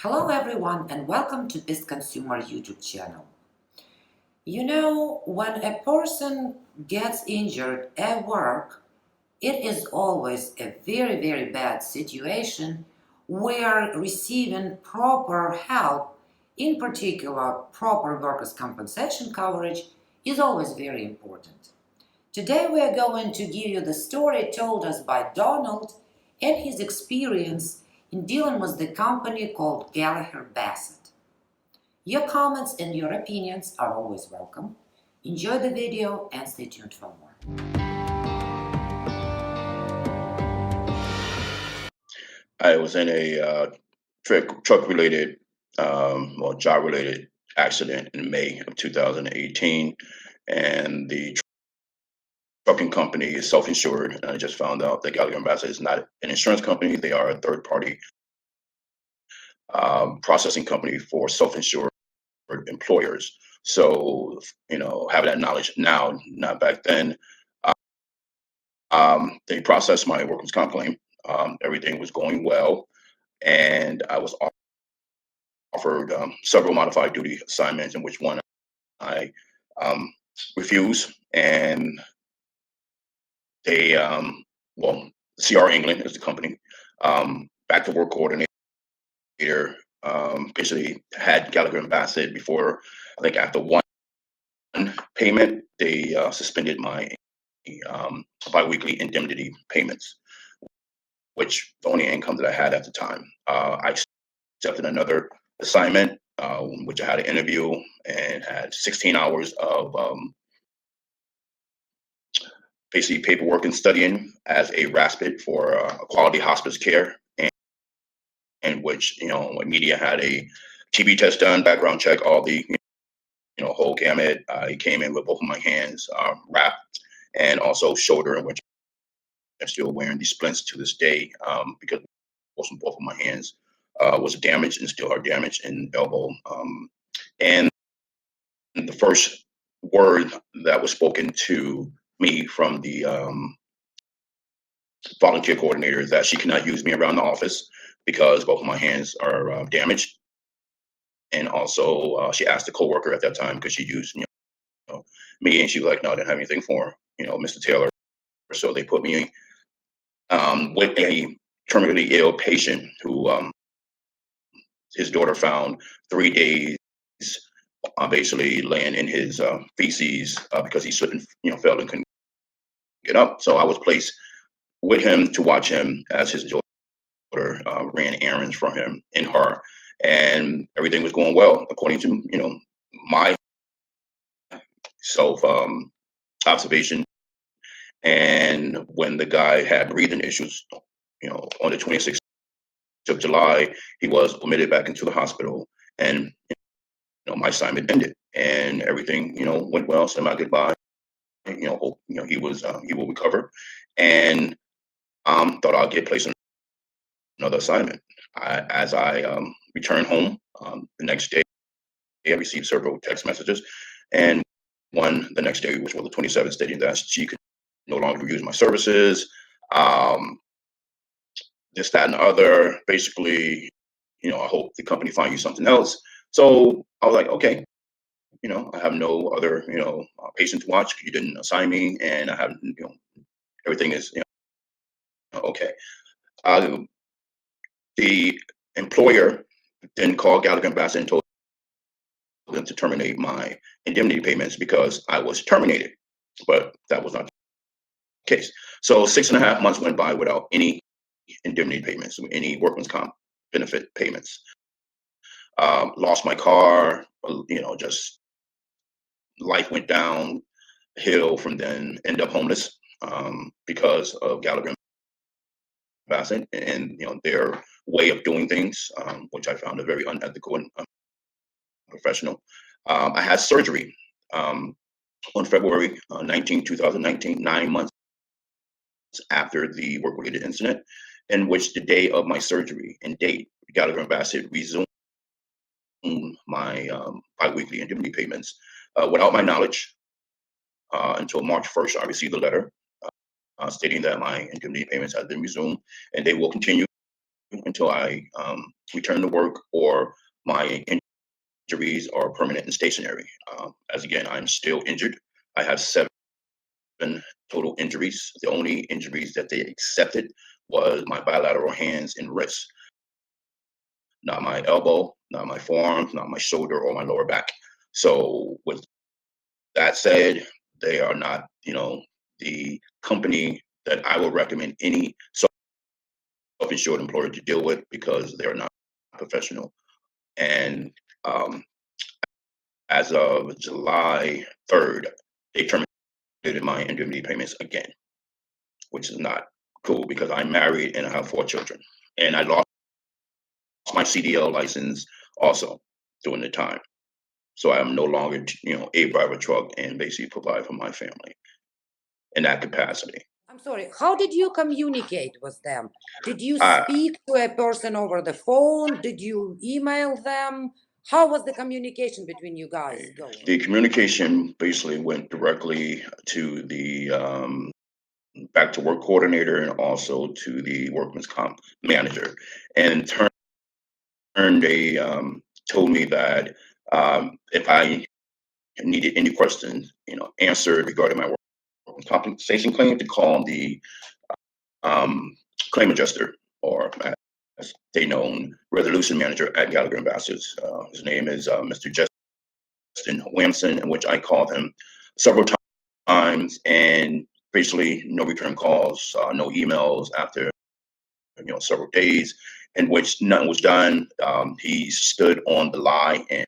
Hello everyone and welcome to this consumer YouTube channel. You know, when a person gets injured at work, it is always a very bad situation where receiving proper help, in particular proper workers' compensation coverage, is always very important. Today we are going to give you the story told us by Donald and his experience in dealing with the company called Gallagher Bassett. Your comments and your opinions are always welcome. Enjoy the video and stay tuned for more. I was in a truck-related, job-related accident in May of 2018, and the trucking company is self-insured. And I just found out that Gallagher Bassett is not an insurance company; they are a third-party processing company for self-insured employers. So, having that knowledge now, not back then, they processed my workers' comp claim. Everything was going well, and I was offered several modified duty assignments, in which one I refused, and they, CR England is the company, back to work coordinator, basically had Gallagher and Bassett before. I think after one payment, they suspended my biweekly indemnity payments, which the only income that I had at the time. I accepted another assignment, which I had an interview and had 16 hours of basically paperwork and studying as a respite for quality hospice care, and which, when media had a TB test done, background check, all the whole gamut. I came in with both of my hands wrapped, and also shoulder, in which I'm still wearing these splints to this day, because both of my hands was damaged and still are damaged in elbow. And the first word that was spoken to me from the volunteer coordinator is that she cannot use me around the office because both of my hands are damaged. And also, she asked a coworker at that time, because she used me, and she was like, "No, I didn't have anything for Mr. Taylor." So they put me with a terminally ill patient who his daughter found 3 days basically laying in his feces because he slipped and fell and couldn't get up. So I was placed with him to watch him as his daughter ran errands for him in her, and everything was going well according to my self observation. And when the guy had breathing issues, on the 26th of July, he was admitted back into the hospital, and my assignment ended, and everything went well. Said my goodbye. Hope he will recover, and thought I'll get placed on another assignment. As I returned home the next day, I received several text messages, and one the next day, which was the 27th, stating that she could no longer use my services. This, that, and the other. Basically, I hope the company find you something else. So I was like, okay, I have no other, patient to watch. You didn't assign me, and I have, everything is, okay. The employer then called Gallagher Bassett and told them to terminate my indemnity payments because I was terminated, but that was not the case. So 6.5 months went by without any indemnity payments, any workman's comp benefit payments. Lost my car, just life went downhill from then. End up homeless because of Gallagher Bassett and their way of doing things, which I found very unethical and unprofessional. I had surgery on February 19, 2019, 9 months after the work-related incident, in which the day of my surgery and date, Gallagher Bassett resumed my biweekly indemnity payments without my knowledge. Until March 1st, I received a letter stating that my indemnity payments had been resumed and they will continue until I return to work or my injuries are permanent and stationary. As again, I'm still injured. I have 7 total injuries. The only injuries that they accepted was my bilateral hands and wrists, not my elbow, not my forearms, not my shoulder or my lower back. So with that said, they are not, the company that I would recommend any self-insured employer to deal with because they're not professional. And um, as of July 3rd, they terminated my indemnity payments again, which is not cool because I'm married and I have 4 children. And I lost my CDL license also during the time. So I'm no longer, able to drive a truck and basically provide for my family in that capacity. I'm sorry, how did you communicate with them? Did you Uh, speak to a person over the phone? Did you email them? How was the communication between you guys going? the communication basically went directly to the back to work coordinator and also to the workman's comp manager. And in turn, they told me that if I needed any questions, answered regarding my workman's compensation claim, to call the um, claim adjuster, or as they known, resolution manager at Gallagher Bassett. His name is Mr. Justin Williamson, in which I called him several times, and basically no return calls, no emails after several days, in which nothing was done. He stood on the lie and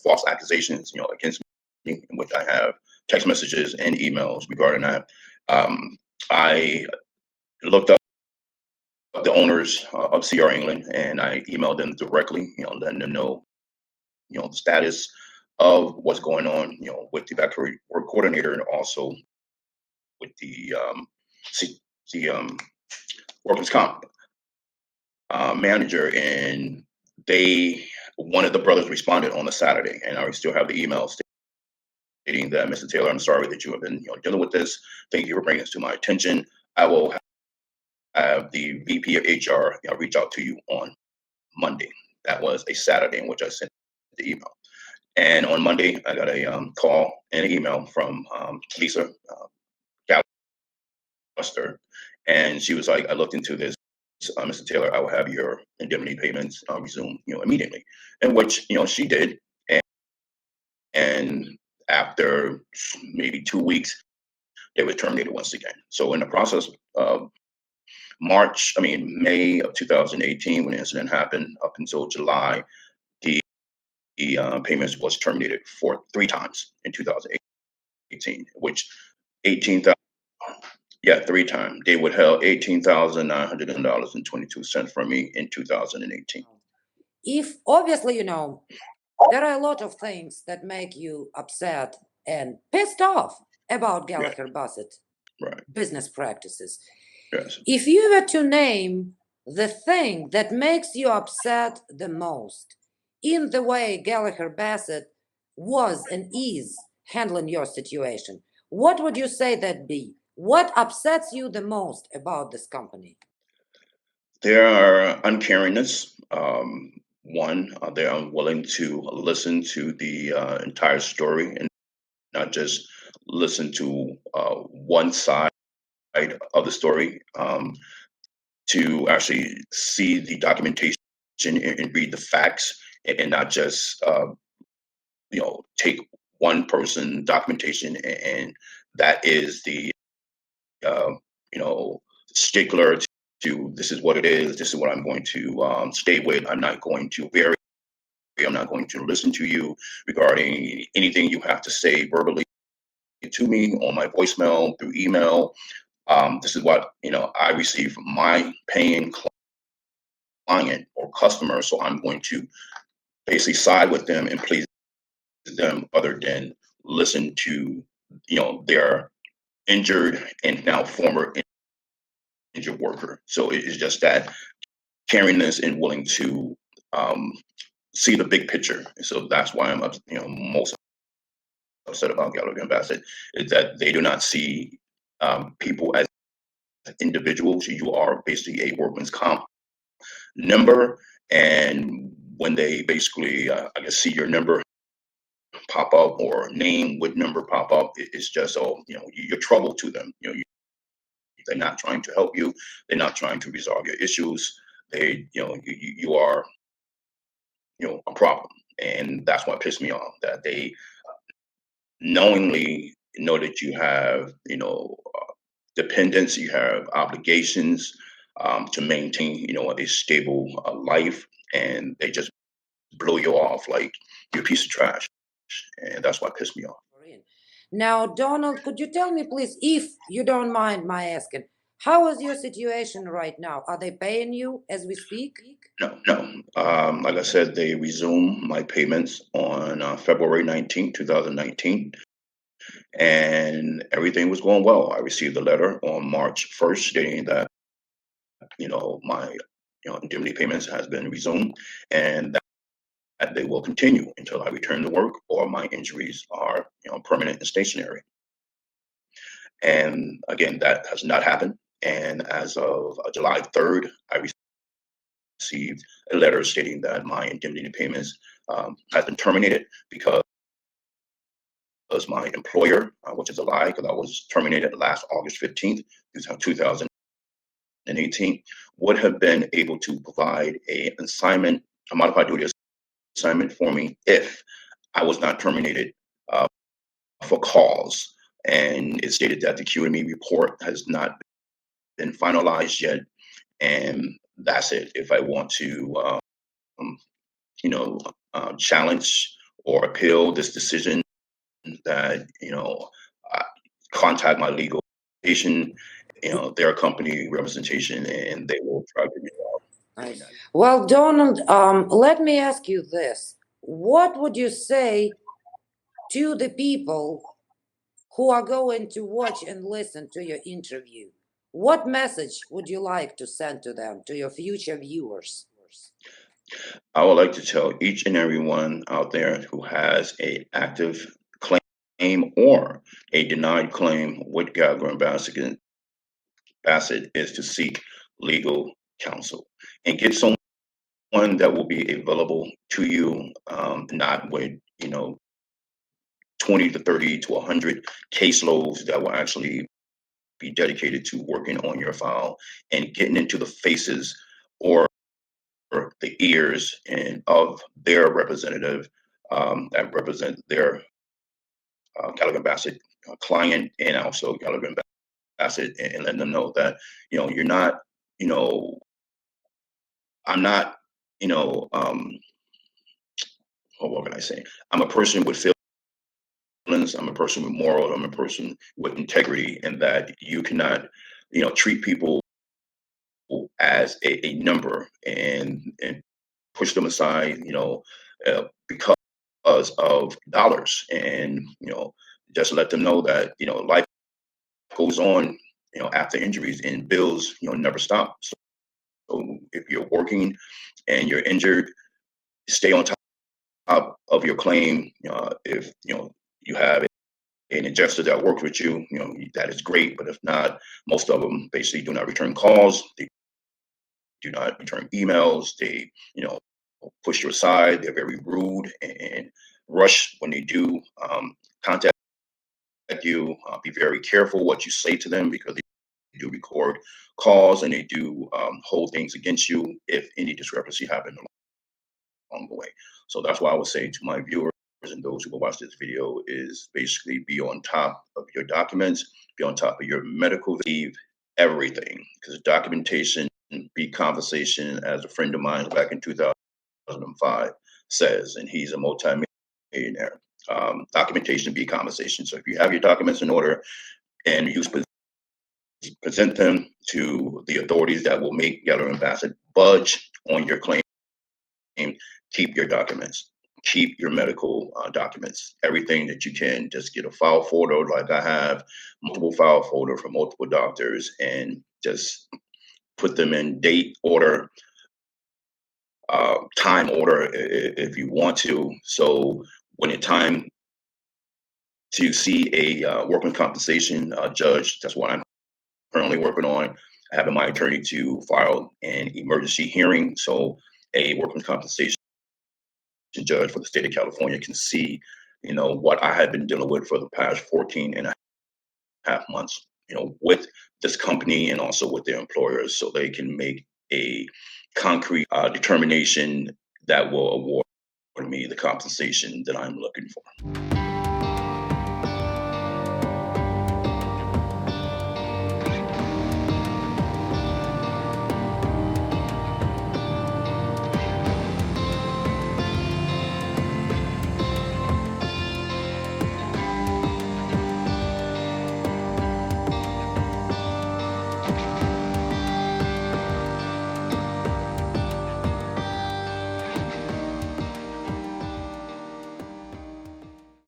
false accusations, against me, in which I have text messages and emails regarding that. I looked up the owners of CR England, and I emailed them directly, letting them know, the status of what's going on, with the back work coordinator and also with the the workers' comp manager. And one of the brothers responded on a Saturday, and I still have the email stating that, Mr. Taylor, I'm sorry that you have been, dealing with this. Thank you for bringing this to my attention. I will have the VP of HR, reach out to you on Monday. That was a Saturday in which I sent the email. And on Monday, I got a call and an email from Lisa Gallagher, and she was like, I looked into this, Mr. Taylor, I will have your indemnity payments resume, immediately. And which, she did. And after maybe 2 weeks, they were terminated once again. So in the process of May of 2018, when the incident happened, up until July, the payments was terminated for 3 times in 2018, which 18,000, yeah, 3 times. They withheld $18,900.22 from me in 2018. If obviously, there are a lot of things that make you upset and pissed off about Gallagher Bassett Right. business practices. Yes. If you were to name the thing that makes you upset the most in the way Gallagher Bassett was and is handling your situation, what would you say that be? What upsets you the most about this company? There are uncaringness. One, they're unwilling to listen to the entire story and not just listen to one side of the story, to actually see the documentation and read the facts, and not just take one person documentation, and that is the uh, stickler to this is what it is, this is what I'm going to stay with. I'm not going to vary. I'm not going to listen to you regarding anything you have to say verbally to me on my voicemail, through email. This is what I receive from my paying client or customer, so I'm going to basically side with them and please them, other than listen to their injured and now former injured worker. So it is just that caringness and willing to see the big picture. So that's why I'm most upset about Gallagher Bassett, is that they do not see people as individuals, you are basically a workman's comp number. And when they basically, I guess, see your number pop up or name with number pop up, it's just, oh, you're trouble to them. They're not trying to help you. They're not trying to resolve your issues. You are, a problem. And that's what pissed me off, that they knowingly know that you have, dependents, you have obligations to maintain, a stable life, and they just blow you off like you're a piece of trash. And that's what pissed me off. Now, Donald, could you tell me, please, if you don't mind my asking, how is your situation right now? Are they paying you as we speak? No, no. Like I said, they resumed my payments on February 19th, 2019, and everything was going well. I received a letter on March 1st stating that, my, indemnity payments has been resumed, and that they will continue until I return to work or my injuries are, permanent and stationary. And again, that has not happened. And as of July 3rd, I received a letter stating that my indemnity payments has been terminated because my employer, which is a lie, because I was terminated last August 15th, 2018, would have been able to provide a modified duty assignment for me if I was not terminated for cause. And it stated that the QME report has not been finalized yet, and that's it. If I want to, challenge or appeal this decision, that uh, contact my legal station, their company representation, and they will try to resolve. Nice. Well, Donald, let me ask you this. What would you say to the people who are going to watch and listen to your interview? What message would you like to send to them, to your future viewers? I would like to tell each and every one out there who has a active claim or a denied claim with Gallagher and Bassett is to seek legal counsel and get someone that will be available to you, not with 20 to 30 to 100 caseloads that will actually be dedicated to working on your file and getting into the faces or the ears and of their representative that represent their Gallagher Bassett client, and also Gallagher Bassett, and letting them know that you're not, I'm not, what can I say? I'm a person with feelings. I'm a person with morals. I'm a person with integrity, and that you cannot, treat people as a number and push them aside, because of dollars, and just let them know that life goes on, after injuries, and bills, never stop. So if you're working and you're injured, stay on top of your claim. If you have an adjuster that works with you, that is great. But if not, most of them basically do not return calls. They do not return emails. They push you aside. They're very rude and rush when they do contact you. Be very careful what you say to them, because they do record calls, and they do hold things against you if any discrepancy happened along the way. So that's why I would say to my viewers and those who will watch this video is basically be on top of your documents, be on top of your medical leave, everything, because documentation beat conversation, as a friend of mine back in 2005 says, and he's a multi-millionaire. Documentation beat conversation. So if you have your documents in order and you present them to the authorities that will make Gallagher and Bassett budge on your claim, keep your documents, keep your medical documents, everything that you can. Just get a file folder, like I have multiple file folder for multiple doctors, and just put them in date order, time order, if you want to. So when it's time to see a workman's compensation judge, that's what I'm currently working on having my attorney to file an emergency hearing so a workers' compensation judge for the state of California can see, what I have been dealing with for the past 14 and a half months, with this company and also with their employers, so they can make a concrete determination that will award me the compensation that I'm looking for.